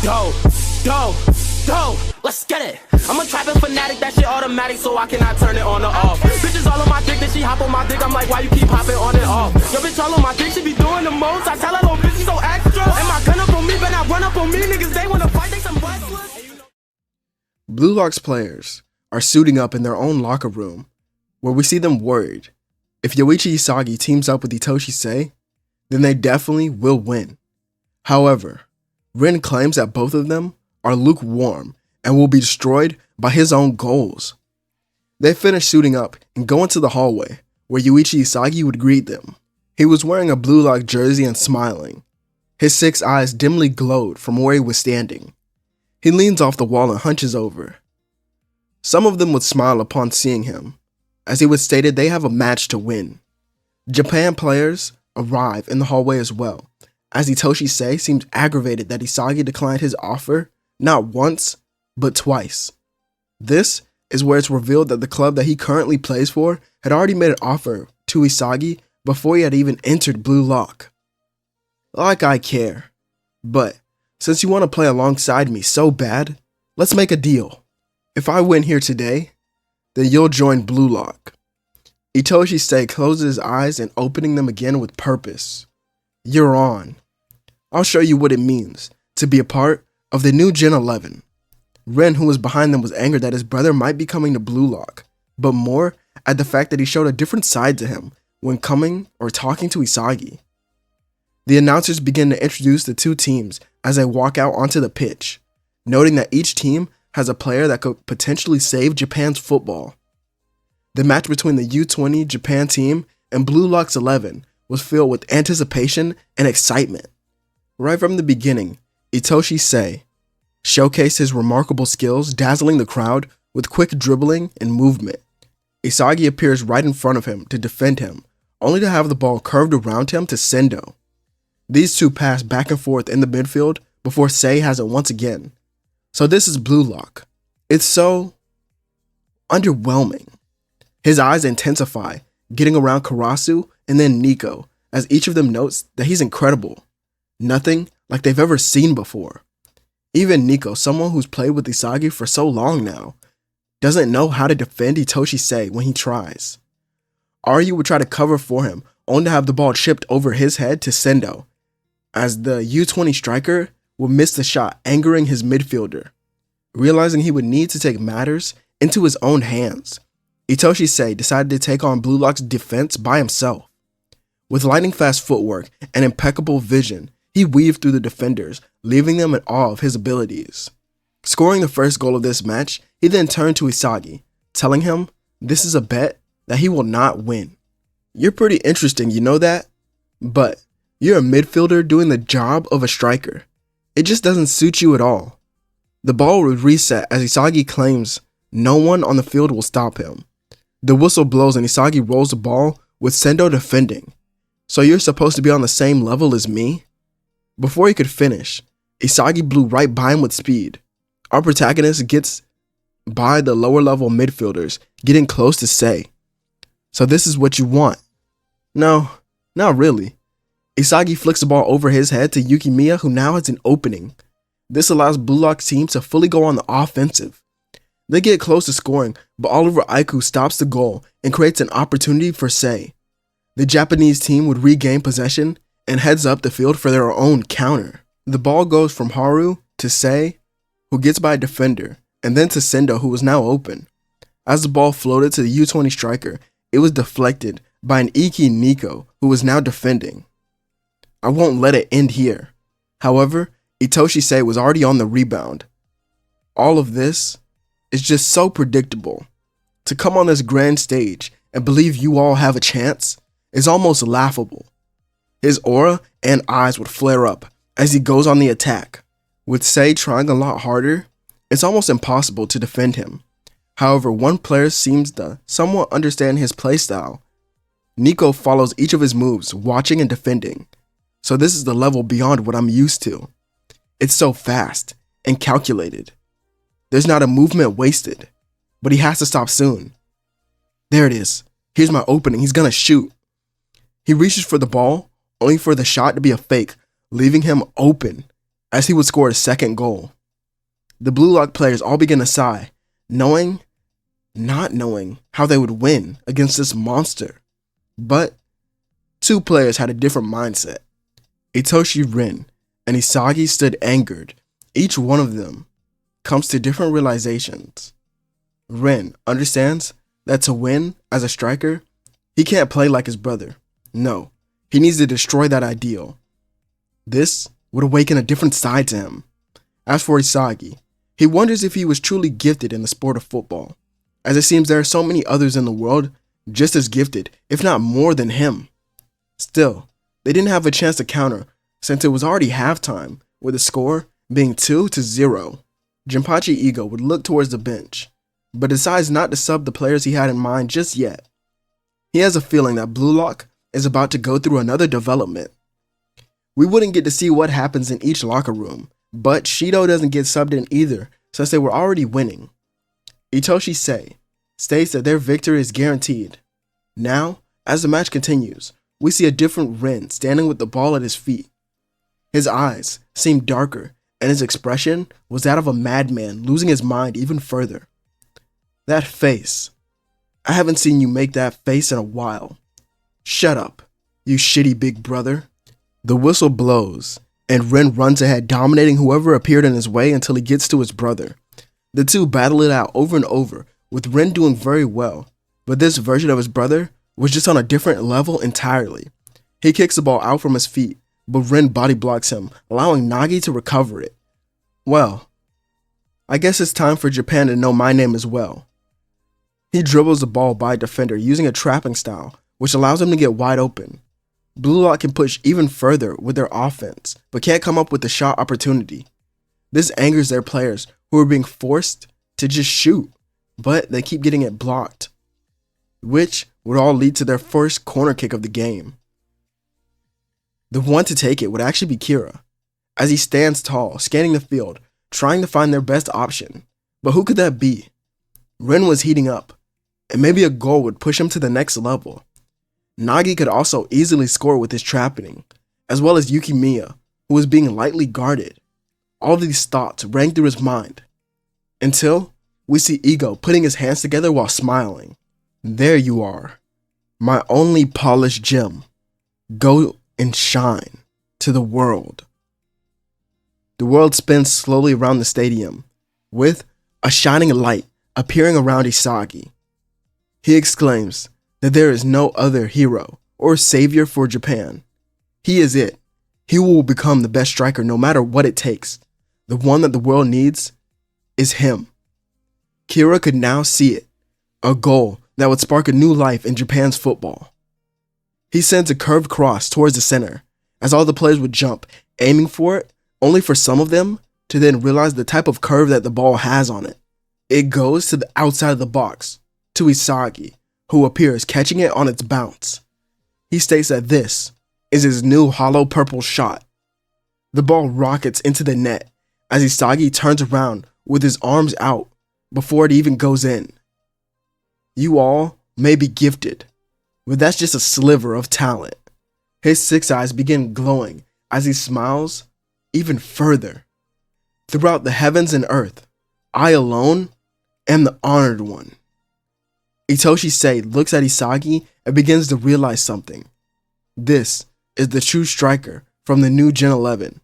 Go, go, go, let's get it. I'm a trapping fanatic, that shit automatic, so I cannot turn it on or off. Bitches all on my dick, then she hop on my dick, I'm like, why you keep hopping on and off? Your bitch all on my dick, she be doing the most, I tell her, little bitch, you so extra. And my gun up on me, but not run up on me, niggas, they wanna fight, they some wrestlers. Blue Lock's players are suiting up in their own locker room, where we see them worried. If Yoichi Isagi teams up with Itoshi Sei, then they definitely will win. However, Rin claims that both of them are lukewarm and will be destroyed by his own goals. They finish suiting up and go into the hallway, where Yoichi Isagi would greet them. He was wearing a Blue Lock jersey and smiling. His 6 eyes dimly glowed from where he was standing. He leans off the wall and hunches over. Some of them would smile upon seeing him, as he would stated they have a match to win. Japan players arrive in the hallway as well, as Itoshi Sei seems aggravated that Isagi declined his offer not once, but twice. This is where it's revealed that the club that he currently plays for had already made an offer to Isagi before he had even entered Blue Lock. Like I care, but since you want to play alongside me so bad, let's make a deal. If I win here today, then you'll join Blue Lock. Itoshi Sei closes his eyes and opening them again with purpose. You're on. I'll show you what it means to be a part of the new Gen 11. Ren, who was behind them, was angered that his brother might be coming to Blue Lock, but more at the fact that he showed a different side to him when coming or talking to Isagi. The announcers begin to introduce the two teams as they walk out onto the pitch, noting that each team has a player that could potentially save Japan's football. The match between the U20 Japan team and Blue Lock's 11 was filled with anticipation and excitement. Right from the beginning, Itoshi Sei showcased his remarkable skills, dazzling the crowd with quick dribbling and movement. Isagi appears right in front of him to defend him, only to have the ball curved around him to Sendo. These two pass back and forth in the midfield before Sei has it once again. So this is Blue Lock. It's so underwhelming. His eyes intensify, getting around Karasu and then Nico, as each of them notes that he's incredible. Nothing like they've ever seen before. Even Nico, someone who's played with Isagi for so long now, doesn't know how to defend Itoshi Sei when he tries. Aryu would try to cover for him, only to have the ball chipped over his head to Sendo, as the U20 striker would miss the shot, angering his midfielder. Realizing he would need to take matters into his own hands, Itoshi Sei decided to take on Blue Lock's defense by himself. With lightning-fast footwork and impeccable vision, he weaved through the defenders, leaving them in awe of his abilities. Scoring the first goal of this match, he then turned to Isagi, telling him this is a bet that he will not win. You're pretty interesting, you know that? But you're a midfielder doing the job of a striker. It just doesn't suit you at all. The ball would reset as Isagi claims no one on the field will stop him. The whistle blows and Isagi rolls the ball with Sendo defending. So you're supposed to be on the same level as me? Before he could finish, Isagi blew right by him with speed. Our protagonist gets by the lower level midfielders, getting close to Sei. So this is what you want? No, not really. Isagi flicks the ball over his head to Yukimiya, who now has an opening. This allows Blue Lock's team to fully go on the offensive. They get close to scoring, but Oliver Aiku stops the goal and creates an opportunity for Sei. The Japanese team would regain possession and heads up the field for their own counter. The ball goes from Haru to Sei, who gets by a defender, and then to Sendo, who was now open. As the ball floated to the U20 striker, it was deflected by an Iki Nico, who was now defending. I won't let it end here. However, Itoshi Sei was already on the rebound. All of this is just so predictable. To come on this grand stage and believe you all have a chance is almost laughable. His aura and eyes would flare up as he goes on the attack. With Sei trying a lot harder, it's almost impossible to defend him. However, one player seems to somewhat understand his playstyle. Nico follows each of his moves, watching and defending. So this is the level beyond what I'm used to. It's so fast and calculated. There's not a movement wasted, but he has to stop soon. There it is. Here's my opening. He's gonna shoot. He reaches for the ball, only for the shot to be a fake, leaving him open. as he would score his second goal. The Blue Lock players all began to sigh, not knowing how they would win against this monster. But two players had a different mindset. Itoshi Rin and Isagi stood angered. Each one of them comes to different realizations. Rin understands that to win as a striker, he can't play like his brother. No, he needs to destroy that ideal. This would awaken a different side to him. As for Isagi, he wonders if he was truly gifted in the sport of football, as it seems there are so many others in the world just as gifted, if not more than him. Still, they didn't have a chance to counter since it was already halftime, with the score being 2-0. Jinpachi Ego would look towards the bench, but decides not to sub the players he had in mind just yet. He has a feeling that Blue Lock is about to go through another development. We wouldn't get to see what happens in each locker room, but Shido doesn't get subbed in either since they were already winning. Itoshi Sei states that their victory is guaranteed. Now, as the match continues, we see a different Rin standing with the ball at his feet. His eyes seemed darker, and his expression was that of a madman losing his mind even further. That face. I haven't seen you make that face in a while. Shut up, you shitty big brother. The whistle blows, and Rin runs ahead, dominating whoever appeared in his way until he gets to his brother. The two battle it out over and over, with Rin doing very well, but this version of his brother was just on a different level entirely. He kicks the ball out from his feet, but Rin body blocks him, allowing Nagi to recover it. Well, I guess it's time for Japan to know my name as well. He dribbles the ball by a defender using a trapping style, which allows him to get wide open. Blue Lock can push even further with their offense, but can't come up with the shot opportunity. This angers their players, who are being forced to just shoot, but they keep getting it blocked, which would all lead to their first corner kick of the game. The one to take it would actually be Kira, as he stands tall, scanning the field, trying to find their best option. But who could that be? Rin was heating up, and maybe a goal would push him to the next level. Nagi could also easily score with his trapping, as well as Yukimiya, who was being lightly guarded. All these thoughts rang through his mind, until we see Ego putting his hands together while smiling. There you are, my only polished gem. Go and shine to the world. The world spins slowly around the stadium, with a shining light appearing around Isagi. He exclaims that there is no other hero or savior for Japan. He is it. He will become the best striker no matter what it takes. The one that the world needs is him. Kira could now see it, a goal that would spark a new life in Japan's football. He sends a curved cross towards the center, as all the players would jump, aiming for it, only for some of them to then realize the type of curve that the ball has on it. It goes to the outside of the box, to Isagi, who appears catching it on its bounce. He states that this is his new hollow purple shot. The ball rockets into the net as Isagi turns around with his arms out before it even goes in. You all may be gifted, but that's just a sliver of talent. His six eyes begin glowing as he smiles even further. Throughout the heavens and earth, I alone am the honored one. Itoshi Sei looks at Isagi and begins to realize something. This is the true striker from the new Gen 11.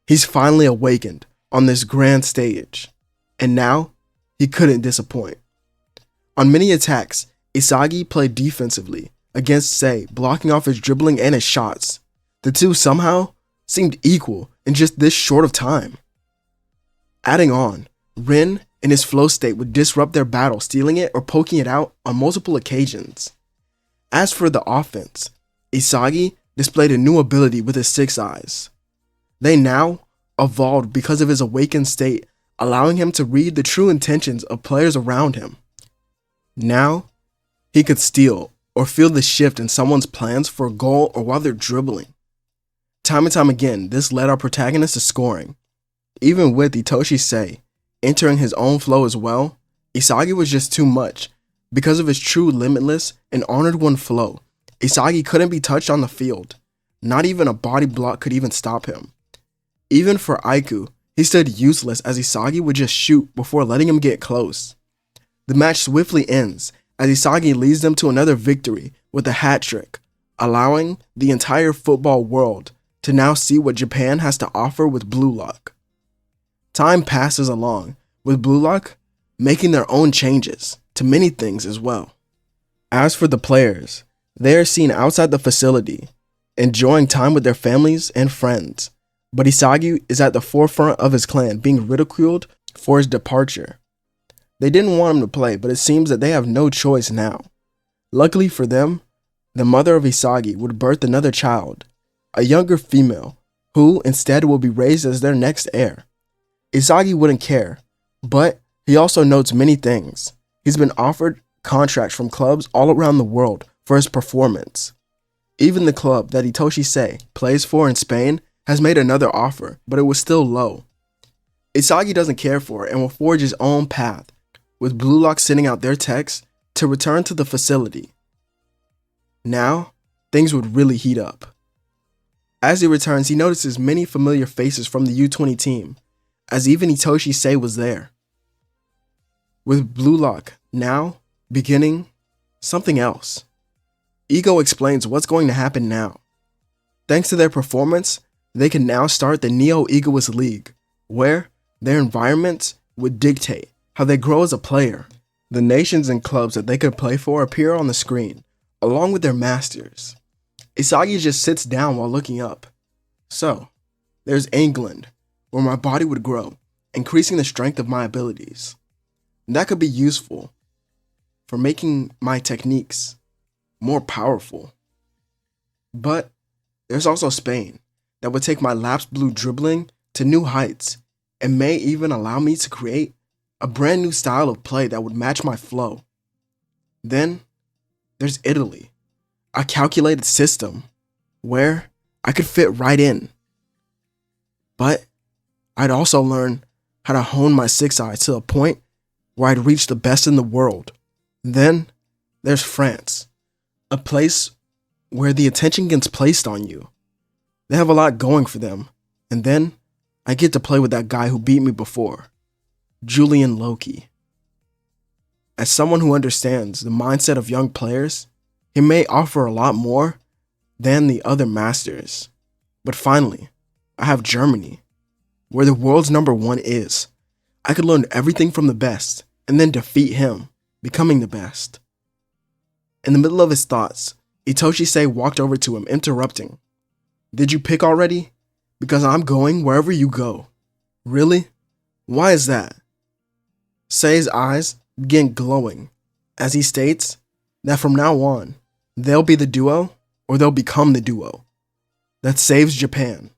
He's finally awakened on this grand stage, and now he couldn't disappoint. On many attacks, Isagi played defensively against Sei, blocking off his dribbling and his shots. The two somehow seemed equal in just this short of time. Adding on, Rin in his flow state would disrupt their battle, stealing it or poking it out on multiple occasions. As for the offense, Isagi displayed a new ability with his six eyes. They now evolved because of his awakened state, allowing him to read the true intentions of players around him. Now, he could steal or feel the shift in someone's plans for a goal or while they're dribbling. Time and time again, this led our protagonist to scoring. Even with Itoshi Sei entering his own flow as well, Isagi was just too much. Because of his true limitless and honored one flow, Isagi couldn't be touched on the field. Not even a body block could even stop him. Even for Aiku, he stood useless as Isagi would just shoot before letting him get close. The match swiftly ends as Isagi leads them to another victory with a hat trick, allowing the entire football world to now see what Japan has to offer with Blue Lock. Time passes along, with Blue Lock making their own changes to many things as well. As for the players, they are seen outside the facility, enjoying time with their families and friends, but Isagi is at the forefront of his clan being ridiculed for his departure. They didn't want him to play, but it seems that they have no choice now. Luckily for them, the mother of Isagi would birth another child, a younger female, who instead will be raised as their next heir. Isagi wouldn't care, but he also notes many things. He's been offered contracts from clubs all around the world for his performance. Even the club that Itoshi Sei plays for in Spain has made another offer, but it was still low. Isagi doesn't care for it and will forge his own path, with Blue Lock sending out their texts to return to the facility. Now, things would really heat up. As he returns, he notices many familiar faces from the U20 team, as even Itoshi Sei was there. With Blue Lock now beginning something else. Ego explains what's going to happen now. Thanks to their performance, they can now start the Neo-Egoist League, where their environments would dictate how they grow as a player. The nations and clubs that they could play for appear on the screen, along with their masters. Isagi just sits down while looking up. So, there's England, where my body would grow, increasing the strength of my abilities. That could be useful for making my techniques more powerful. But there's also Spain, that would take my lapsed blue dribbling to new heights and may even allow me to create a brand new style of play that would match my flow. Then there's Italy, a calculated system where I could fit right in. But I'd also learn how to hone my six eyes to a point where I'd reach the best in the world. Then there's France, a place where the attention gets placed on you. They have a lot going for them, and then I get to play with that guy who beat me before, Julian Loki. As someone who understands the mindset of young players, he may offer a lot more than the other masters. But finally, I have Germany, where the world's #1 is. I could learn everything from the best and then defeat him, becoming the best. In the middle of his thoughts, Itoshi Sei walked over to him, interrupting. Did you pick already? Because I'm going wherever you go. Really? Why is that? Sei's eyes begin glowing as he states that from now on, they'll be the duo or they'll become the duo that saves Japan.